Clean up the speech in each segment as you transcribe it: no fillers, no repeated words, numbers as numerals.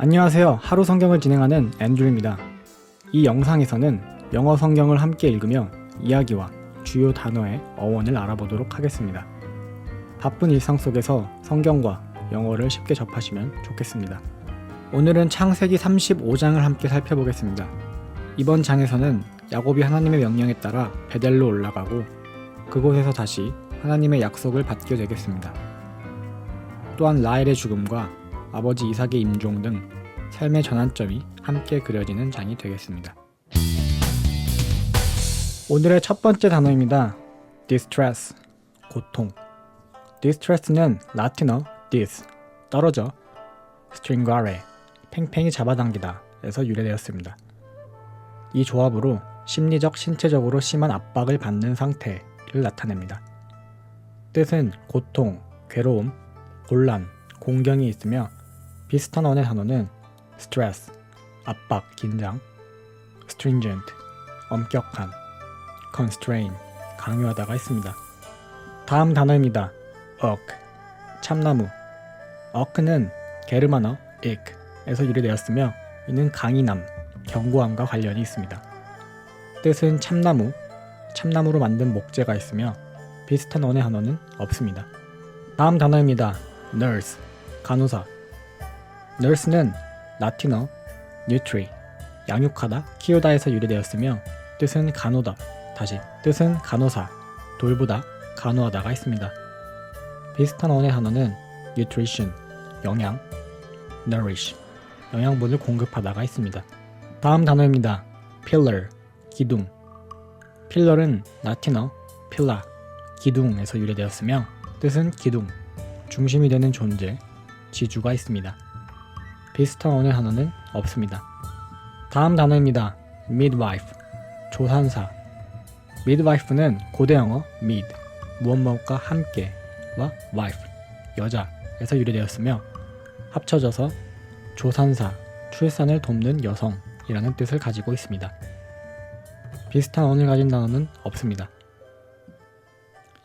안녕하세요. 하루 성경을 진행하는 앤드류입니다. 이 영상에서는 영어 성경을 함께 읽으며 이야기와 주요 단어의 어원을 알아보도록 하겠습니다. 바쁜 일상 속에서 성경과 영어를 쉽게 접하시면 좋겠습니다. 오늘은 창세기 35장을 함께 살펴보겠습니다. 이번 장에서는 야곱이 하나님의 명령에 따라 베델로 올라가고 그곳에서 다시 하나님의 약속을 받게 되겠습니다. 또한 라헬의 죽음과 아버지 이삭의 임종 등 삶의 전환점이 함께 그려지는 장이 되겠습니다. 오늘의 첫 번째 단어입니다. distress, 고통. distress는 라틴어 dis, 떨어져, stringare, 팽팽히 잡아당기다 에서 유래되었습니다. 이 조합으로 심리적, 신체적으로 심한 압박을 받는 상태를 나타냅니다. 뜻은 고통, 괴로움, 곤란, 공경이 있으며 비슷한 언의 단어는 stress, 압박, 긴장, stringent, 엄격한, constrain, 강요하다가 있습니다. 다음 단어입니다. oak, 참나무. oak는 게르만어 ik에서 유래되었으며 이는 강인함, 견고함과 관련이 있습니다. 뜻은 참나무, 참나무로 만든 목재가 있으며 비슷한 언의 단어는 없습니다. 다음 단어입니다. nurse, 간호사. nurse는 라틴어 nutri, 양육하다, 키우다에서 유래되었으며 뜻은 간호다, 뜻은 간호사, 돌보다, 간호하다가 있습니다. 비슷한 언의 단어는 nutrition, 영양, nourish, 영양분을 공급하다가 있습니다. 다음 단어입니다. pillar, 기둥. pillar은 라틴어 pillar, 기둥에서 유래되었으며 뜻은 기둥, 중심이 되는 존재, 지주가 있습니다. 비슷한 언의 단어는 없습니다. 다음 단어입니다. midwife, 조산사. midwife는 고대 영어 mid, 무엇무엇과 함께와 wife, 여자에서 유래되었으며 합쳐져서 조산사, 출산을 돕는 여성이라는 뜻을 가지고 있습니다. 비슷한 언을 가진 단어는 없습니다.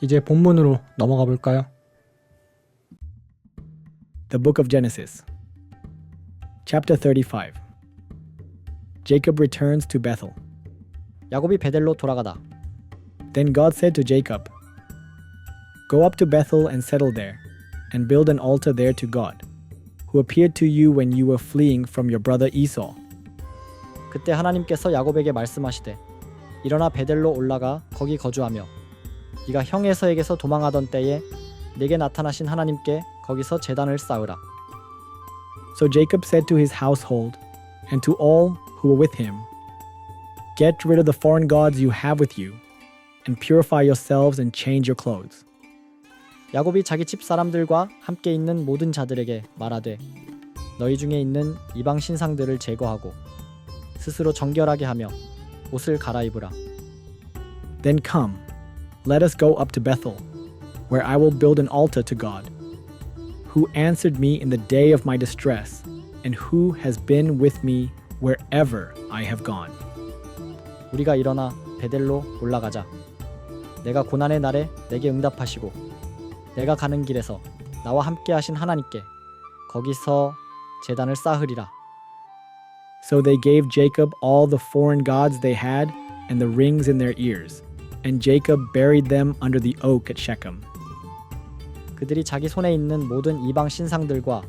이제 본문으로 넘어가 볼까요? The Book of Genesis, Chapter 35. Jacob returns to Bethel. 야곱이 베델로 돌아가다. Then God said to Jacob, Go up to Bethel and settle there, and build an altar there to God, who appeared to you when you were fleeing from your brother Esau. 그때 하나님께서 야곱에게 말씀하시되 일어나 베델로 올라가 거기 거주하며 네가 형 에서에게서 도망하던 때에 내게 나타나신 하나님께 거기서 제단을 쌓으라. So Jacob said to his household and to all who were with him, Get rid of the foreign gods you have with you, and purify yourselves and change your clothes. 야곱이 자기 집 사람들과 함께 있는 모든 자들에게 말하되 너희 중에 있는 이방 신상들을 제거하고 스스로 정결하게 하며 옷을 갈아입으라. Then come, let us go up to Bethel, where I will build an altar to God, who answered me in the day of my distress, and who has been with me wherever I have gone. 우리가 일어나 베델로 올라가자. 내가 고난의 날에 내게 응답하시고 내가 가는 길에서 나와 함께 하신 하나님께 거기서 제단을 쌓으리라. So they gave Jacob all the foreign gods they had and the rings in their ears, and Jacob buried them under the oak at Shechem. 그들이 자기 손에 있는 모든 이방 신상들과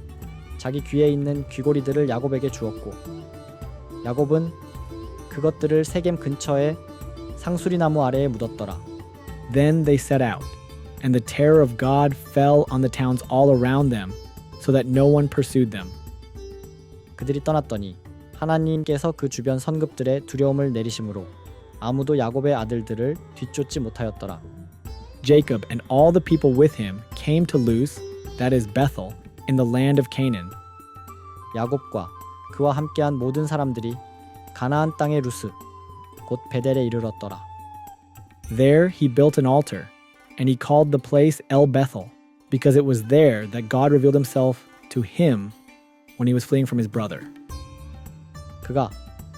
자기 귀에 있는 귀고리들을 야곱에게 주었고 야곱은 그것들을 세겜 근처에 상수리나무 아래에 묻었더라. Then they set out, and the terror of God fell on the towns all around them, so that no one pursued them. 그들이 떠났더니 하나님께서 그 주변 선급들의 두려움을 내리심으로 아무도 야곱의 아들들을 뒤쫓지 못하였더라. Jacob and all the people with him came to Luz, that is Bethel, in the land of Canaan. 야곱과 그와 함께한 모든 사람들이 가나안 땅의 루스 곧 베델에 이르렀더라. There he built an altar, and he called the place El Bethel, because it was there that God revealed himself to him when he was fleeing from his brother. 그가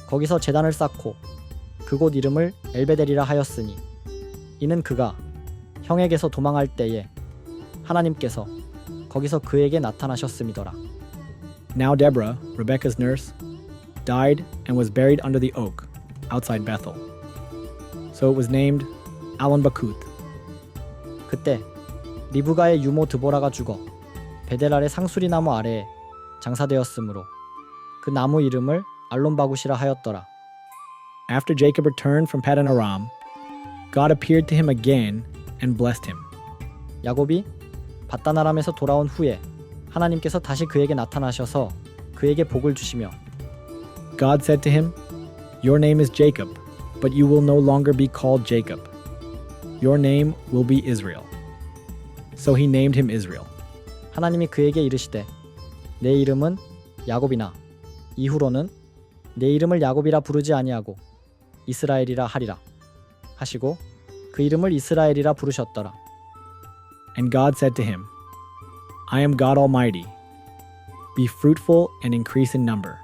거기서 제단을 쌓고 그곳 이름을 엘베델이라 하였으니 이는 그가 형에게서 도망할 때에 하나님께서 거기서 그에게 나타나셨음이더라. Now Deborah, Rebekah's nurse, died and was buried under the oak outside Bethel. So it was named Allon Bakuth. 그때 리브가의 유모 드보라가 죽어 베델 아래 상수리 나무 아래에 장사되었으므로 그 나무 이름을 알론바굿이라 하였더라. After Jacob returned from Paddan Aram, God appeared to him again and blessed him. 야곱이 밧단아람에서 돌아온 후에 하나님께서 다시 그에게 나타나셔서 그에게 복을 주시며 God said to him, Your name is Jacob, but you will no longer be called Jacob. Your name will be Israel. So he named him Israel. 하나님이 그에게 이르시되 내 이름은 야곱이나 이후로는 내 이름을 야곱이라 부르지 아니하고 이스라엘이라 하리라 하시고 그 이름을 이스라엘이라 부르셨더라. And God said to him, I am God Almighty. Be fruitful and increase in number.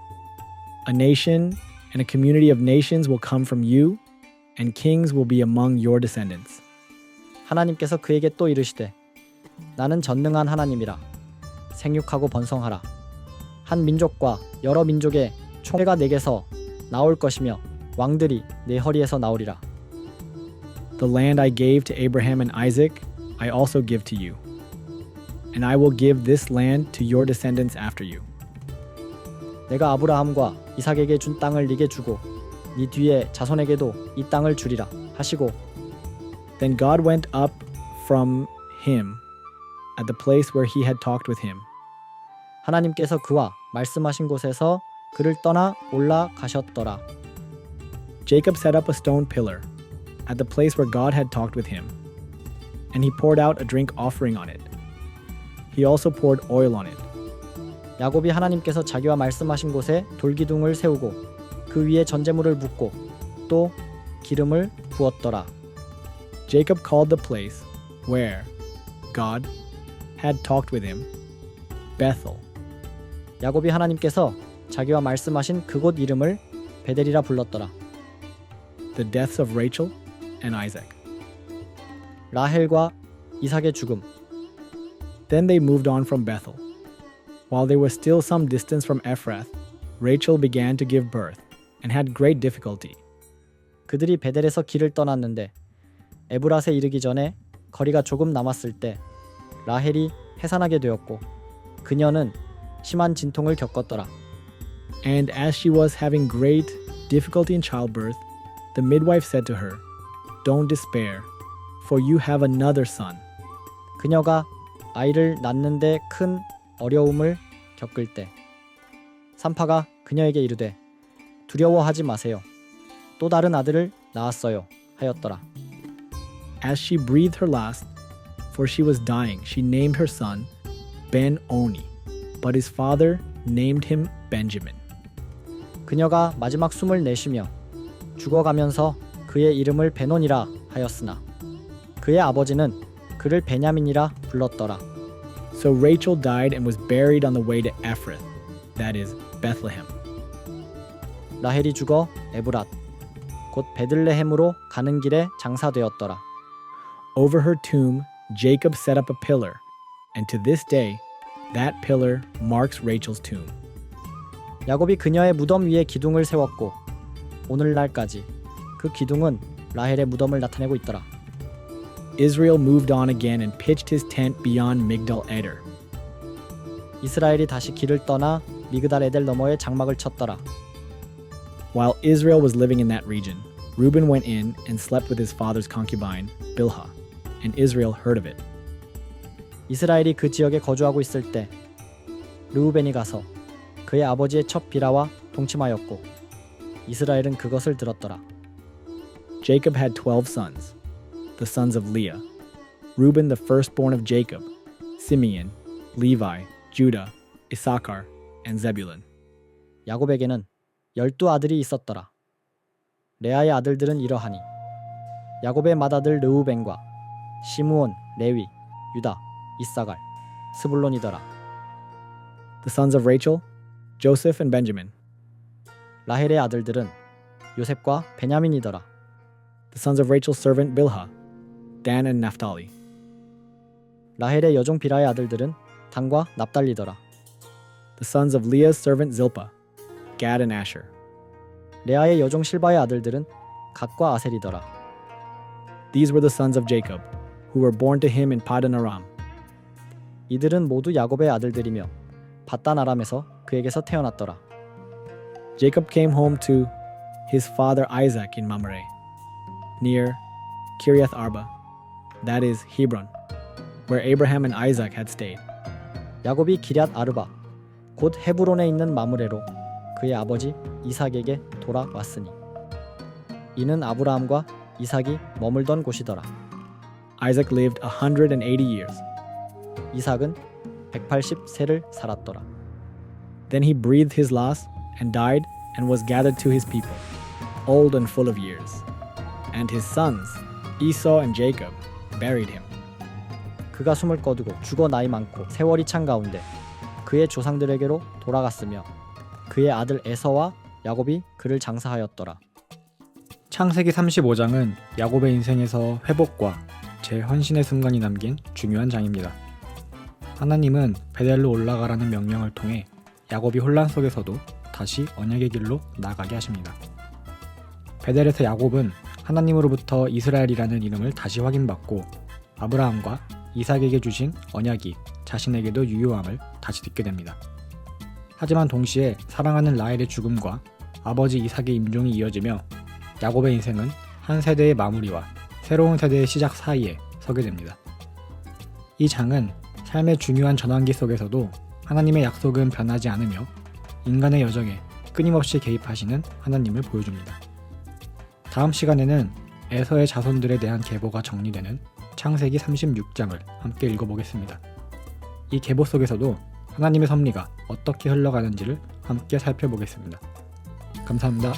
A nation and a community of nations will come from you, and kings will be among your descendants. 하나님께서 그에게 또 이르시되 나는 전능한 하나님이라 생육하고 번성하라. 한 민족과 여러 민족의 총회가 내게서 나올 것이며 왕들이 내 허리에서 나오리라. The land I gave to Abraham and Isaac, I also give to you. And I will give this land to your descendants after you. 내가 아브라함과 이삭에게 준 땅을 네게 주고 네 뒤에 자손에게도 이 땅을 주리라 하시고 Then God went up from him at the place where he had talked with him. 하나님께서 그와 말씀하신 곳에서 그를 떠나 올라가셨더라. Jacob set up a stone pillar at the place where God had talked with him, and he poured out a drink offering on it. He also poured oil on it. 야곱이 하나님께서 자기와 말씀하신 곳에 돌기둥을 세우고 그 위에 전제물을 붓고 또 기름을 부었더라. Jacob called the place where God had talked with him Bethel. 야곱이 하나님께서 자기와 말씀하신 그곳 이름을 베델이라 불렀더라. The deaths of Rachel and Isaac. 라헬과 이삭의 죽음. Then they moved on from Bethel. While they were still some distance from Ephrath, Rachel began to give birth and had great difficulty. 그들이 베델에서 길을 떠났는데 에브랏에 이르기 전에 거리가 조금 남았을 때 라헬이 해산하게 되었고 그녀는 심한 진통을 겪었더라. And as she was having great difficulty in childbirth, the midwife said to her, Don't despair, for you have another son. 그녀가 아이를 낳는데 큰 어려움을 겪을 때 산파가 그녀에게 이르되 두려워하지 마세요. 또 다른 아들을 낳았어요 하였더라. As she breathed her last, for she was dying, she named her son Ben-Oni, but his father named him Benjamin. 그녀가 마지막 숨을 내쉬며 죽어가면서 그의 이름을 베논이라 하였으나 그의 아버지는 그를 베냐민이라 불렀더라. So Rachel died and was buried on the way to Ephrath, that is, Bethlehem. 라헬이 죽어 에브랏 곧 베들레헴으로 가는 길에 장사되었더라. Over her tomb, Jacob set up a pillar, and to this day, that pillar marks Rachel's tomb. 야곱이 그녀의 무덤 위에 기둥을 세웠고 오늘날까지 그 기둥은 라헬의 무덤을 나타내고 있더라. Israel moved on again and pitched his tent beyond Migdal Eder. 이스라엘이 다시 길을 떠나 미그달 에델 너머에 장막을 쳤더라. While Israel was living in that region, Reuben went in and slept with his father's concubine, Bilhah, and Israel heard of it. 이스라엘이 그 지역에 거주하고 있을 때 르우벤이 가서 그의 아버지의 첩 비라와 동침하였고 이스라엘은 그것을 들었더라. Jacob had 12 sons, the sons of Leah. Reuben the firstborn of Jacob, Simeon, Levi, Judah, Issachar, and Zebulun. 야곱에게는 12아들이 있었더라. 레아의 아들들은 이러하니 야곱의 맏아들 르우벤과 시므온, 레위, 유다, 이사갈, 스불론이더라. The sons of Rachel, Joseph and Benjamin. 라헬의 아들들은 요셉과 베냐민이더라. The sons of Rachel's servant Bilhah, Dan and Naphtali. 라헬의 여종 비라의 아들들은 단과 납달리더라. the sons of Leah's servant Zilpah, Gad and Asher. 레아의 여종 실바의 아들들은 갓과 아셀이더라. These were the sons of Jacob, who were born to him in Paddan Aram. 이들은 모두 야곱의 아들들이며 바단 아람에서 그에게서 태어났더라. Jacob came home to his father Isaac in Mamre, near Kiriath Arba, that is Hebron, where Abraham and Isaac had stayed. 야곱이 기럇 아르바 곧 헤브론에 있는 마므레로 그의 아버지 이삭에게 돌아왔으니 이는 아브라함과 이삭이 머물던 곳이더라. Isaac lived 180 years. 이삭은 180세를 살았더라. Then he breathed his last and died and was gathered to his people, old and full of years. And his sons, Esau and Jacob, buried him. 그가 숨을 거두고 죽어 나이 많고 세월이 찬 가운데 그의 조상들에게로 돌아갔으며 그의 아들 에서와 야곱이 그를 장사하였더라. 창세기 35장은 야곱의 인생에서 회복과 재헌신의 순간이 담긴 중요한 장입니다. 하나님은 베델로 올라가라는 명령을 통해 야곱이 혼란 속에서도 다시 언약의 길로 나아가게 하십니다. 베델에서 야곱은 하나님으로부터 이스라엘이라는 이름을 다시 확인받고 아브라함과 이삭에게 주신 언약이 자신에게도 유효함을 다시 듣게 됩니다. 하지만 동시에 사랑하는 라헬의 죽음과 아버지 이삭의 임종이 이어지며 야곱의 인생은 한 세대의 마무리와 새로운 세대의 시작 사이에 서게 됩니다. 이 장은 삶의 중요한 전환기 속에서도 하나님의 약속은 변하지 않으며 인간의 여정에 끊임없이 개입하시는 하나님을 보여줍니다. 다음 시간에는 에서의 자손들에 대한 계보가 정리되는 창세기 36장을 함께 읽어보겠습니다. 이 계보 속에서도 하나님의 섭리가 어떻게 흘러가는지를 함께 살펴보겠습니다. 감사합니다.